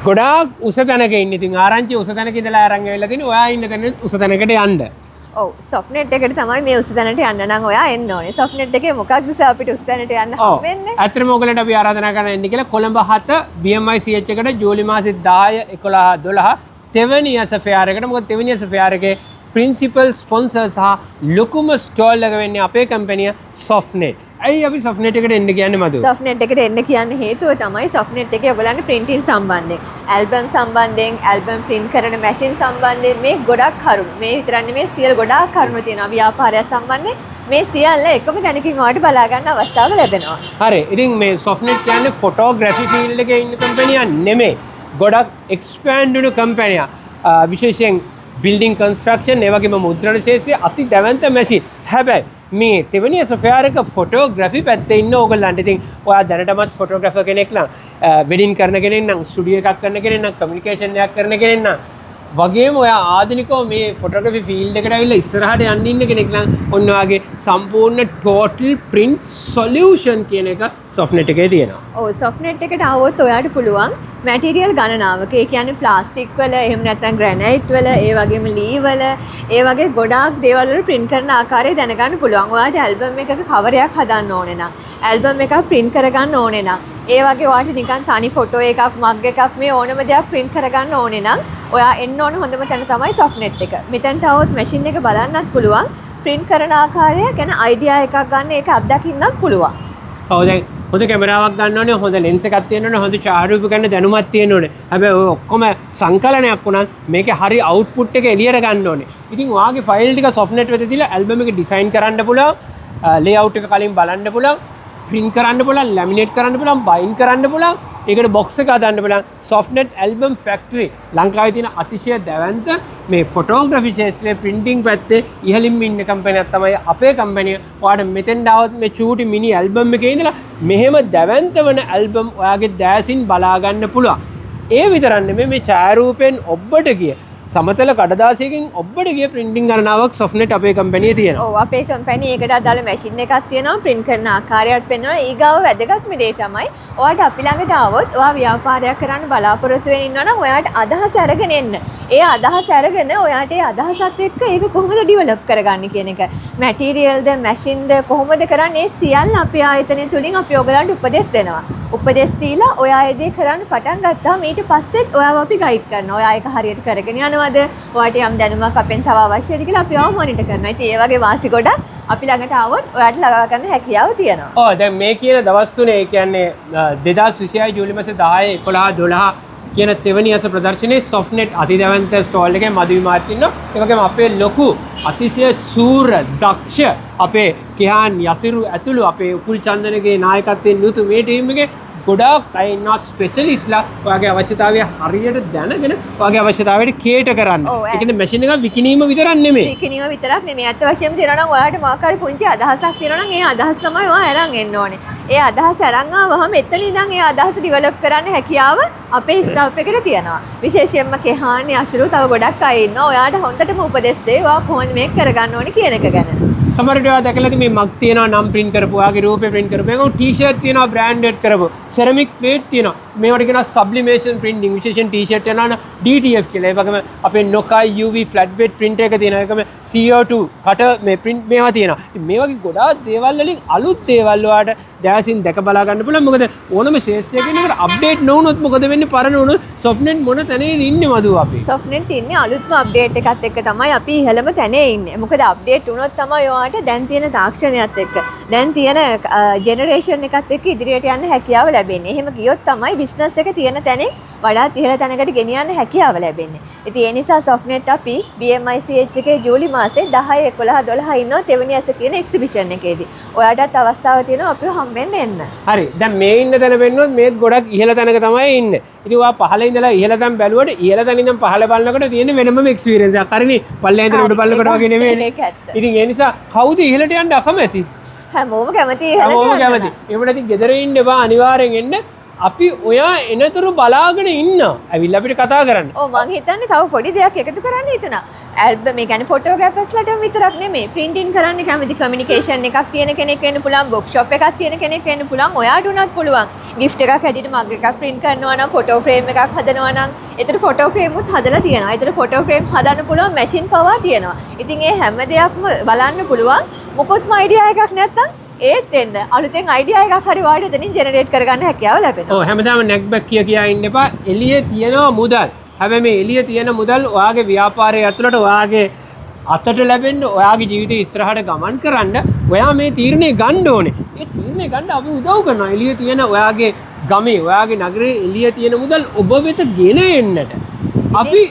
ගොඩාක් උස තැනක ඉන්න. ඉතින් ආරංචි උස තැනක ඉඳලා අරන් ඇවිල්ලා තිනේ. ඔයා ඉන්න තැන උස තැනකට යන්න. ඔව් සොෆ්ට්නෙට් එකට තමයි මේ උස තැනට යන්න නම් ඔයා එන්න ඕනේ. සොෆ්ට්නෙට් එකේ මොකක්ද අපිට උස තැනට යන්න හම්බෙන්නේ? ඇත්තටම ඔයගලට අපි ආරාධනා කරන එන්න කියලා කොළඹ 7 BMI CH එකට ජූලි මාසේ 10 11 12 තෙවැනි යස ෆෙයාර් එකට. මොකද තෙවැනි යස ෆෙයාර් එකේ ප්‍රින්සිපල් ස්පොන්සර් සහ ලොකුම ස්ටෝල් එක වෙන්නේ අපේ කම්පැනිය සොෆ්ට්නෙට්. ඇයි අපි සොෆ්ට්නෙට් එකට එන්න කියන්නේ මදු? සොෆ්ට්නෙට් එකට එන්න කියන්නේ හේතුව තමයි සොෆ්ට්නෙට් එකේ ඔයගලන්ගේ printing සම්බන්ධයෙන්, ඇල්බම් සම්බන්ධයෙන්, ඇල්බම් print කරන මැෂින් සම්බන්ධයෙන් මේ ගොඩක් කරුණු. මේ විතරක් නෙමෙයි සියලු ගොඩාක් කරුණු තියෙනවා. ව්‍යාපාරය සම්බන්ධයෙන් මේ සියල්ල එකම තැනකින් ඔයාලට බලා ගන්න අවස්ථාව ලැබෙනවා. හරි. ඉතින් මේ සොෆ්ට්නෙට් කියන්නේ ෆොටෝග්‍රැෆි ෆීල්ඩ් එකේ ඉන්න කම්පැනියක් නෙමෙයි. ගොඩක් එක්ස්පෑන්ඩ් වුණු කම්පැනියක්. විශේෂයෙන් බිල්ඩින් කන්ස්ට්‍රක්ෂන් ඒ වගේම මුද්‍රණ ක්ෂේත්‍රයේ අති දැවැන්ත මැෂින්. හැබැයි මේ තෙවැනි සොෆ්ට්වෙයාර් එක ෆොටෝග්‍රැෆි පැත්තේ ඉන්න ඕගොල්ලන්ට. ඉතින් ඔයා දැනටමත් ෆොටෝග්‍රැෆර් කෙනෙක් නම්, වෙඩින් කරන කෙනෙක් නම්, ස්ටුඩියෝ එකක් කරන කෙනෙක් නම්, කමියුනිකේෂන් එකක් කරන කෙනෙක් නම් වගේම ඔයා ආධුනිකව මේ ෆොටෝග්‍රැෆි ෆීල්ඩ් එකට ඇවිල්ලා ඉස්සරහට යන්න ඉන්න කෙනෙක් නම් ඔන්න ඔයාගේ සම්පූර්ණ ටෝටල් print solution කියන එක සොෆ්ට්නෙට් එකේ තියෙනවා. ඔව් සොෆ්ට්නෙට් එකට આવොත් ඔයාට පුළුවන් මැටීරියල් ගණනාවක. ඒ කියන්නේ ප්ලාස්ටික් වල, එහෙම නැත්නම් ග්‍රැනයිට් වල, ඒ වගේම ලී වල, ඒ වගේ ගොඩාක් දේවල් වල print කරන ආකාරය දැනගන්න පුළුවන්. ඔයාට ඇල්බම් එකක කවරයක් හදන්න ඕනේ නම්, ඇල්බම් එකක් print කරගන්න ඕනේ නම්, ඒ වගේ ඔයාට නිකන් තනි ෆොටෝ එකක්, මග් එකක් මේ ඕනම දෙයක් print කරගන්න ඕනේ නම් ඔයා එන්න ඕන හොඳම තැන තමයි සොෆ්ට්නෙට් එක. මෙතනට આવොත් මැෂින් එක බලන්නත් පුළුවන්. print කරන ආකාරය ගැන අයිඩියා එකක් ගන්න, ඒක අත්දකින්නත් පුළුවන්. ඔව් දැන් හොඳ කැමරාවක් ගන්න ඕනේ, හොඳ ලෙන්ස් එකක් තියෙන්න ඕනේ, හොඳ ඡායාරූප ගන්න දැනුමක් තියෙන්න ඕනේ. හැබැයි ඔය ඔක්කොම සංකලනයක් වුණත් මේකේ හරි අවුට්පුට් එක එළියට ගන්න ඕනේ. ඉතින් ඔයාගේ ෆයිල් ටික සොෆ්ට්නෙට් වෙත දීලා ඇල්බම් එක ඩිසයින් කරන්න පුළුවන්, ලේඅවුට් එක කලින් බලන්න පුළුවන්, print කරන්න පුළුවන්, ලැමිනේට් කරන්න පුළුවන්, බයින්ඩ් කරන්න පුළුවන්. ඒකට බොක්ස් එක හදන්න පුළුවන්. සොෆ්ට්නෙට් ඇල්බම් ෆැක්ටරි ලංකාවේ තියෙන අතිශය දැවැන්ත මේ ෆොටෝග්‍රැෆි ක්ෂේත්‍රයේ printing පැත්තේ ඉහළින්ම ඉන්න කම්පැනියක් තමයි අපේ කම්පැනිය. ඔයාලට මෙතෙන් ආවොත් මේ චූටි මිනි ඇල්බම් එකේ ඉඳලා මෙහෙම දැවැන්ත වෙන ඇල්බම් ඔයාගේ දැසින් බලා ගන්න පුළුවන්. ඒ විතරක් නෙමෙයි මේ ඡායාරූපෙන් ඔබට ගිය සමතල කඩදාසියකින් ඔබට ගිය printing ගණනාවක් සොෆ්ට්නෙට් අපේ කම්පැනියේ තියෙනවා. ඔව් අපේ කම්පැනි ඒකට අදාළ මැෂින් එකක් තියෙනවා, print කරන ආකාරයක් පෙන්වනවා. ඊගාව වැදගත්ම දේ තමයි ඔයාට අපි ළඟට ආවොත් ඔයා ව්‍යාපාරයක් කරන්න බලාපොරොත්තු වෙන ඉන්නවා නම් ඔයාට අදහස අරගෙන එන්න. ඒ අදහස අරගෙන ඔයාට ඒ අදහසත් එක්ක ඒක කොහොමද ඩිවෙලොප් කරගන්නේ කියන එක. මැටීරියල්ද, මැෂින්ද කොහොමද කරන්නේ, ඒ සියල්ල අපේ ආයතනය තුලින් අපි ඔයගලන්ට උපදෙස් දෙනවා. උපදෙස් දීලා ඔයා ඒ දේ කරන්න පටන් ගත්තාම ඊට පස්සෙත් ඔයාව අපි ගයිඩ් කරනවා. ඔයා ඒක හරියට කරගෙන යනවද? ඔයාට යම් දැනුමක් අපෙන් තව අවශ්‍යද කියලා අපි ඔයාව මොනිටර් කරනවා. ඉතින් ඒ වගේ වාසි ගොඩක් අපි ළඟට ආවොත් ඔයාට ලබා ගන්න හැකියාව තියෙනවා. ඔව් දැන් මේ කියන දවස් තුනේ ඒ කියන්නේ 2026 ජූලි මාසේ 10 11 12 කියන තෙවැනි යස ප්‍රදර්ශනයේ සොෆ්ට්නෙට් අතිදැවැන්ත ස්ටෝල් එකේ මధుවි මාර්ටින් ඉන්නවා. ඒ වගේම අපේ ලොකු අතිශය සූර දක්ෂ අපේ කිහාන් යසිරු ඇතුළු අපේ උකුල් චන්දනගේ නායකත්වයෙන් යුතු මේ ටීම් එකේ ගොඩාක් අය ඉන්නවා ස්පෙෂලිස්ට්ලා. ඔයාගේ අවශ්‍යතාවය හරියට දැනගෙන ඔයාගේ අවශ්‍යතාවයට කේටර් කරන්න. ඒ කියන්නේ මැෂින් එක විකිණීම විතරක් නෙමෙයි. විකිණීම විතරක් නෙමෙයි. අත් වශයෙන්ම තියෙනවා නම් ඔයාට මොකක් හරි පුංචි අදහසක් තියෙනවා නම් ඒ අදහස තමයි ඔයා අරන් එන්න ඕනේ. ඒ අදහස අරන් ආවම එතන ඉඳන් ඒ අදහස ඩිවෙලොප් කරන්න හැකියාව අපේ ස්ටාෆ් එකට තියෙනවා. විශේෂයෙන්ම කෙහාන් යශුරු තව ගොඩක් අය ඉන්නවා. ඔයාට හොඳටම උපදෙස් දෙයි. ඔයා කොහොමද මේක කරගන්න ඕනේ කියන එක ගැන. සමහරවිට ඔයා දැකලා තියෙන මේ මග් තියෙනවා නම් print කරපු, ඔයාගේ රූපේ print කරපු, ඒක ටී-ෂර්ට් තියෙනවා branded කරපු, ceramic plate තියෙනවා. මේවට කියනවා sublimation printing. විශේෂයෙන් ටී-ෂර්ට් යනවා නම් DTF කියලා. ඒ වගේම අපේ Nokai UV flat bed print එක තියෙනවා. ඒකම CO2 කට මේ print මේවා තියෙනවා. ඉතින් මේ වගේ ගොඩාක් දේවල් වලින් අලුත් දේවල් ඔයාට දැසින් දැක බලා ගන්න පුළුවන්. මොකද ඕනම ශේෂ්ත්‍රයකින් එකට අප්ඩේට් නොවුනොත් මොකද වෙන්නේ? පරණ වුණොත් සොෆ්ට්නෙට් මොන තැනේද ඉන්නේ මදුව අපි? සොෆ්ට්නෙට් ඉන්නේ අලුත්ම අප්ඩේට් එකත් එක්ක තමයි අපි ඉහළම තැනේ ඉන්නේ. මොකද අප්ඩේට් වුණොත් තමයි ඔයාට දැන් තියෙන තාක්ෂණයත් එක්ක, දැන් තියෙන ජෙනරේෂන් එකත් එක්ක ඉදිරියට යන්න හැකියාව ලැබෙන්නේ. එහෙම ගියොත් තමයි බිස්නස් එක තියෙන තැනින් වඩාත් ඉහළ තැනකට ගෙනියන්න හැකියාව ලැබෙන්නේ. ඉතින් ඒ නිසා සොෆ්ට්නෙට් අපි BMI CH එකේ ජූලි මාසේ 10 11 12 ඉන්නවා තෙවැනි ඇස කියන එක්සිබිෂන් එකේදී. ඔයාටත් අවස්ථාව තියෙනවා අපිව හම්බෙන්න එන්න. හරි. දැන් මේ ඉන්න තැන වෙන්නොත් මේත් ගොඩක් ඉහළ තැනක තමයි ඉන්නේ. ඉතින් ඔයා පහළ ඉඳලා ඉහළ තැන බැලුවට ඉහළ තැන ඉඳන් පහළ බලනකොට තියෙන වෙනම එක්ස්පීරියන්ස් එකක්. හරිනේ. පල්ලෙන් ඉඳන් උඩ බලනකොට වගේ නෙමෙයි. ඉතින් ඒ නිසා කවුද ඉහළට යන්න අකමැති? හැමෝම කැමති ඉහළට යන්න. හැමෝම කැමති. ඒකට ඉතින් ගෙදර ඉන්න එපා, අනිවාර්යෙන් එන්න. අපි ඔයා එනතුරු බලාගෙන ඉන්න ඇවිල්ලා අපිට කතා කරන්න. ඔව් මං හිතන්නේ තව පොඩි දෙයක් එකතු කරන්න හිතුණා. ඇල්බම් මේ කියන්නේ ෆොටෝග්‍රැෆර්ස්ලට විතරක් නෙමෙයි ප්‍රින්ටින් කරන්න කැමති කමියුනිකේෂන් එකක් තියෙන කෙනෙක් වෙන්න පුළුවන්, බුක් ෂොප් එකක් තියෙන කෙනෙක් වෙන්න පුළුවන්. ඔයාට උනත් පුළුවන්. ගිෆ්ට් එකක් හැටියට මග් එකක් print කරනවා නම්, ෆොටෝ ෆ්‍රේම් එකක් හදනවා නම්, ඒතර ෆොටෝ ෆ්‍රේම් උත් හදලා තියෙනවා. ඒතර ෆොටෝ ෆ්‍රේම් හදන්න පුළුවන් මැෂින් පවා තියෙනවා. ඉතින් මේ හැම දෙයක්ම බලන්න පුළුවන්. මොකොත්ම අයිඩියා එකක් නැත්තම් ඒත් එන්න අලුතෙන් අයිඩියා එකක් හරි වාඩි එතනින් ජෙනරේට් කරගන්න හැකියාව ලැබෙනවා. ඔව් හැමදාම නැක් බැක් කියා ඉන්න එපා. එළියේ තියෙනවා මුදල්. හැබැයි මේ එළියේ තියෙන මුදල් ඔයාගේ ව්‍යාපාරය ඇතුළට ඔයාගේ අතට ලැබෙන්න ඔයාගේ ජීවිතේ ඉස්සරහට ගමන් කරන්න ඔයා මේ තීරණය ගන්න ඕනේ. ඒ තීරණය ගන්න අපි උදව් කරනවා. එළියේ තියෙන ඔයාගේ ගමේ ඔයාගේ නගරේ එළියේ තියෙන මුදල් ඔබ වෙත ගෙන එන්නට. අපි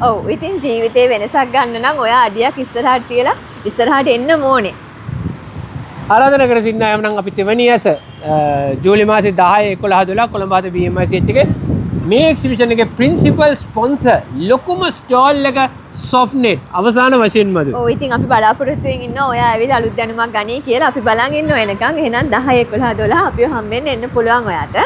ඔව් ඉතින් ජීවිතේ වෙනසක් ගන්න නම් ඔයා අඩියක් ඉස්සරහට තියලා ඉස්සරහට එන්න ඕනේ. ආරාධනා කර සිටින අය නම් අපි තෙවැනි ඇස ජූලි මාසේ 10 11 12 කොළඹ හද BMICH එකේ මේ එක්සිබිෂන් එකේ ප්‍රින්සිපල් ස්පොන්සර් ලොකුම ස්ටෝල් එක සොෆ්ට්නෙට් අවසාන වශයෙන්ම දු. ඔව් ඉතින් අපි බලාපොරොත්තු වෙමින් ඉන්නවා ඔයා ඇවිල්ලා අලුත් දැනුමක් ගනී කියලා අපි බලන් ඉන්නවා එනකන්. එහෙනම් 10 11 12 අපිව හම්බෙන්න එන්න පුළුවන් ඔයාට.